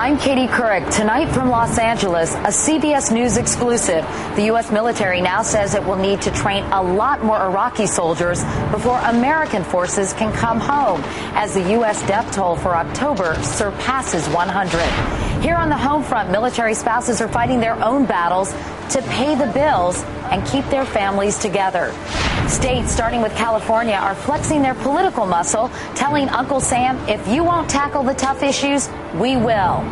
I'm Katie Couric. Tonight from Los Angeles, a CBS News exclusive. The U.S. military now says it will need to train a lot more Iraqi soldiers before American forces can come home, as the U.S. death toll for October surpasses 100. Here on the home front, military spouses are fighting their own battles to pay the bills and keep their families together. States, starting with California, are flexing their political muscle, telling Uncle Sam, if you won't tackle the tough issues, we will.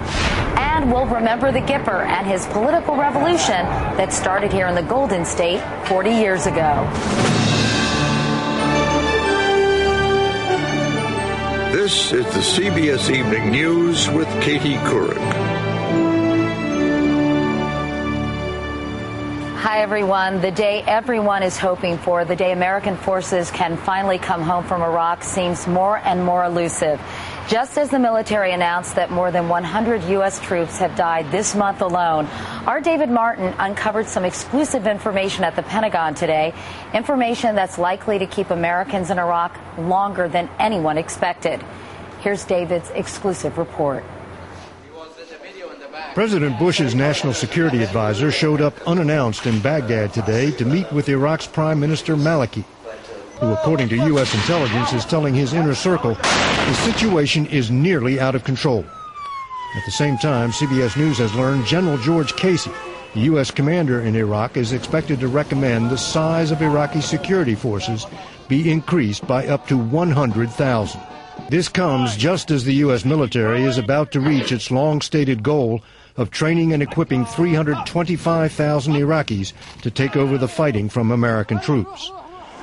And we'll remember the Gipper and his political revolution that started here in the Golden State 40 years ago. This is the CBS Evening News with Katie Couric. Hi, everyone. The day everyone is hoping for, the day American forces can finally come home from Iraq, seems more and more elusive. Just as the military announced that more than 100 U.S. troops have died this month alone, our David Martin uncovered some exclusive information at the Pentagon today, information that's likely to keep Americans in Iraq longer than anyone expected. Here's David's exclusive report. President Bush's national security advisor showed up unannounced in Baghdad today to meet with Iraq's Prime Minister Maliki, who, according to U.S. intelligence, is telling his inner circle the situation is nearly out of control. At the same time, CBS News has learned General George Casey, the U.S. commander in Iraq, is expected to recommend the size of Iraqi security forces be increased by up to 100,000. This comes just as the U.S. military is about to reach its long-stated goal of training and equipping 325,000 Iraqis to take over the fighting from American troops.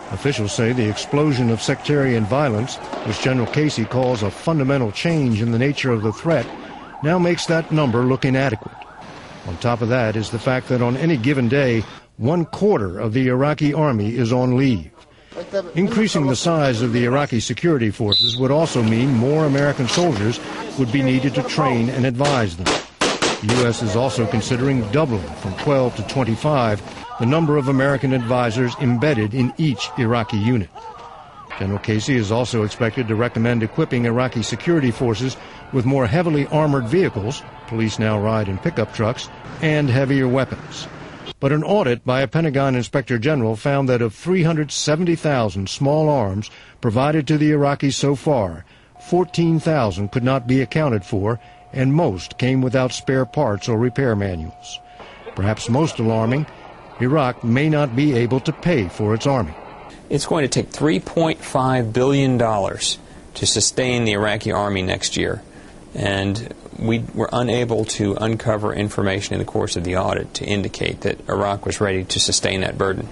Officials say the explosion of sectarian violence, which General Casey calls a fundamental change in the nature of the threat, now makes that number look inadequate. On top of that is the fact that on any given day, 1/4 of the Iraqi army is on leave. Increasing the size of the Iraqi security forces would also mean more American soldiers would be needed to train and advise them. The U.S. is also considering doubling from 12 to 25 the number of American advisors embedded in each Iraqi unit. General Casey is also expected to recommend equipping Iraqi security forces with more heavily armored vehicles, police now ride in pickup trucks, and heavier weapons. But an audit by a Pentagon inspector general found that of 370,000 small arms provided to the Iraqis so far, 14,000 could not be accounted for, and most came without spare parts or repair manuals. Perhaps most alarming, Iraq may not be able to pay for its army. It's going to take $3.5 billion to sustain the Iraqi army next year, and we were unable to uncover information in the course of the audit to indicate that Iraq was ready to sustain that burden.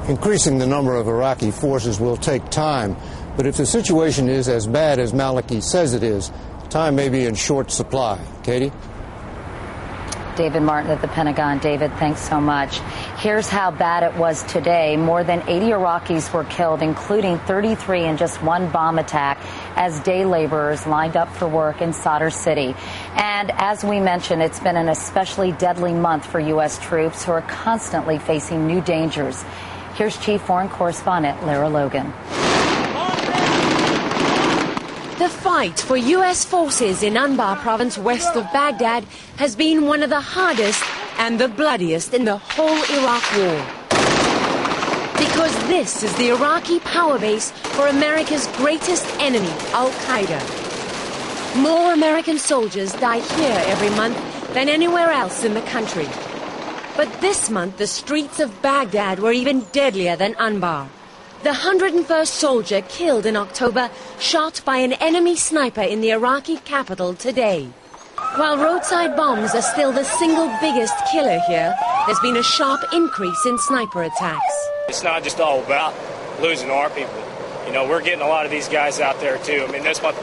Increasing the number of Iraqi forces will take time, but if the situation is as bad as Maliki says it is, time may be in short supply. Katie? David Martin at the Pentagon. David, thanks so much. Here's how bad it was today. More than 80 Iraqis were killed, including 33 in just one bomb attack, as day laborers lined up for work in Sadr City. And as we mentioned, it's been an especially deadly month for U.S. troops who are constantly facing new dangers. Here's Chief Foreign Correspondent Lara Logan. The fight for U.S. forces in Anbar province west of Baghdad has been one of the hardest and the bloodiest in the whole Iraq war. Because this is the Iraqi power base for America's greatest enemy, Al-Qaeda. More American soldiers die here every month than anywhere else in the country. But this month, the streets of Baghdad were even deadlier than Anbar. The 101st soldier killed in October, shot by an enemy sniper in the Iraqi capital today. While roadside bombs are still the single biggest killer here, there's been a sharp increase in sniper attacks. It's not just all about losing our people. You know, we're getting a lot of these guys out there, too. I mean, this month,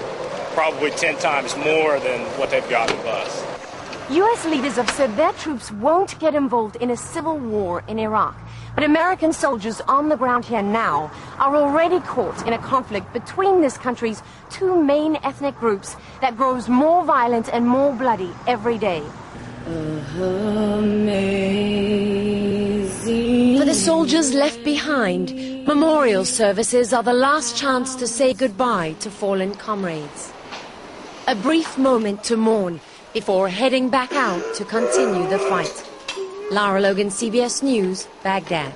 probably 10 times more than what they've got with us. U.S. leaders have said their troops won't get involved in a civil war in Iraq. But American soldiers on the ground here now are already caught in a conflict between this country's two main ethnic groups that grows more violent and more bloody every day. For the soldiers left behind, memorial services are the last chance to say goodbye to fallen comrades. A brief moment to mourn before heading back out to continue the fight. Lara Logan, CBS News, Baghdad.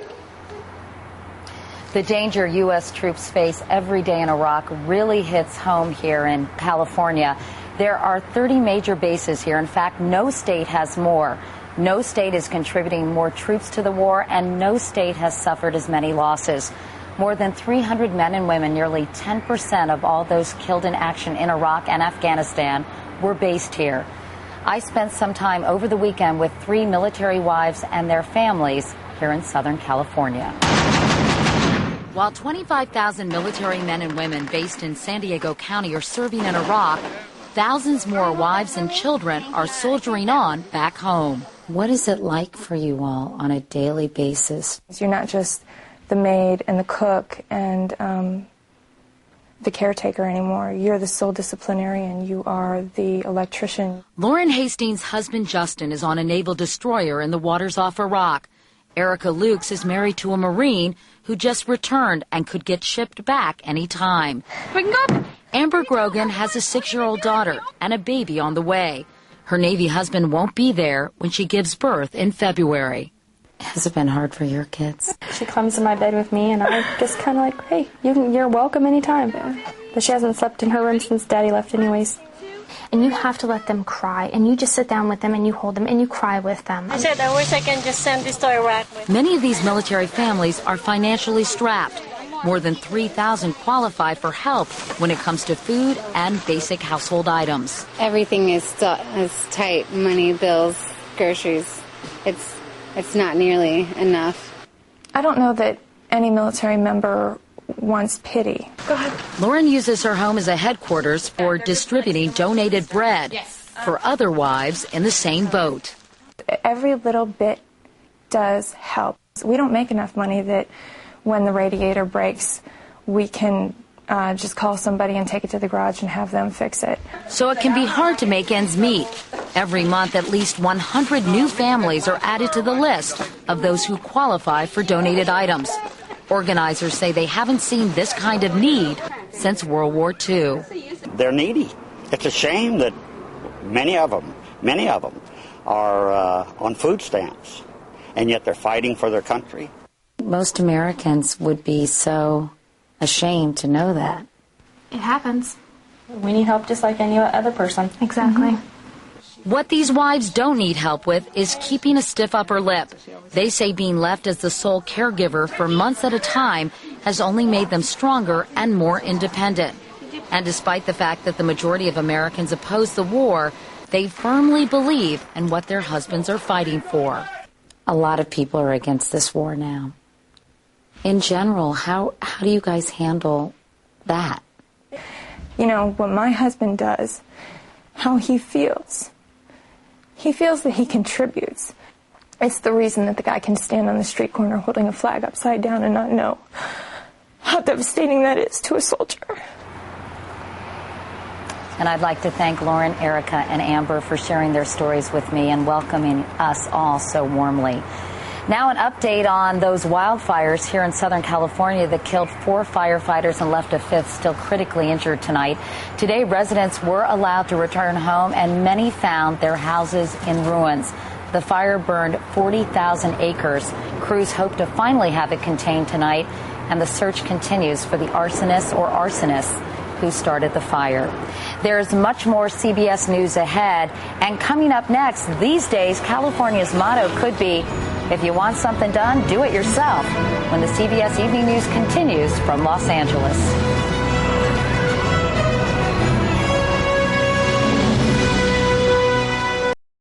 The danger U.S. troops face every day in Iraq really hits home here in California. There are 30 major bases here. In fact, no state has more. No state is contributing more troops to the war, and no state has suffered as many losses. More than 300 men and women, nearly 10% of all those killed in action in Iraq and Afghanistan, were based here. I spent some time over the weekend with 3 military wives and their families here in Southern California. While 25,000 military men and women based in San Diego County are serving in Iraq, thousands more wives and children are soldiering on back home. What is it like for you all on a daily basis? You're not just the maid and the cook and the caretaker anymore. You're the sole disciplinarian. You are the electrician. Lauren Hastings' husband Justin is on a naval destroyer in the waters off Iraq. Erica Lukes is married to a Marine who just returned and could get shipped back any time. Amber Grogan has a 6-year-old daughter and a baby on the way. Her Navy husband won't be there when she gives birth in February. Has it been hard for your kids? She comes in my bed with me, and I just kind of like, hey, you're welcome anytime. But she hasn't slept in her room since Daddy left anyways. And you have to let them cry, and you just sit down with them and you hold them and you cry with them. I said, I wish I can just send this to Iraq. Many of these military families are financially strapped. More than 3,000 qualify for help when it comes to food and basic household items. Everything is tight. Money, bills, groceries. It's not nearly enough. I don't know that any military member wants pity. Go ahead. Lauren uses her home as a headquarters for distributing donated bread for other wives in the same boat. Every little bit does help. We don't make enough money that when the radiator breaks, we can just call somebody and take it to the garage and have them fix it. So it can be hard to make ends meet. Every month, at least 100 new families are added to the list of those who qualify for donated items. Organizers say they haven't seen this kind of need since World War II. They're needy. It's a shame that many of them are on food stamps, and yet they're fighting for their country. Most Americans would be so ashamed to know that. It happens. We need help just like any other person. Exactly. Mm-hmm. What these wives don't need help with is keeping a stiff upper lip. They say being left as the sole caregiver for months at a time has only made them stronger and more independent. And despite the fact that the majority of Americans oppose the war, they firmly believe in what their husbands are fighting for. A lot of people are against this war now. In general, how do you guys handle that? You know, what my husband does, how he feels. He feels that he contributes. It's the reason that the guy can stand on the street corner holding a flag upside down and not know how devastating that is to a soldier. And I'd like to thank Lauren, Erica, and Amber for sharing their stories with me and welcoming us all so warmly. Now an update on those wildfires here in Southern California that killed 4 firefighters and left a 5th still critically injured tonight. Today, residents were allowed to return home, and many found their houses in ruins. The fire burned 40,000 acres. Crews hope to finally have it contained tonight, and the search continues for the arsonist or arsonists who started the fire. There's much more CBS News ahead, and coming up next, these days, California's motto could be, if you want something done, do it yourself, when the CBS Evening News continues from Los Angeles.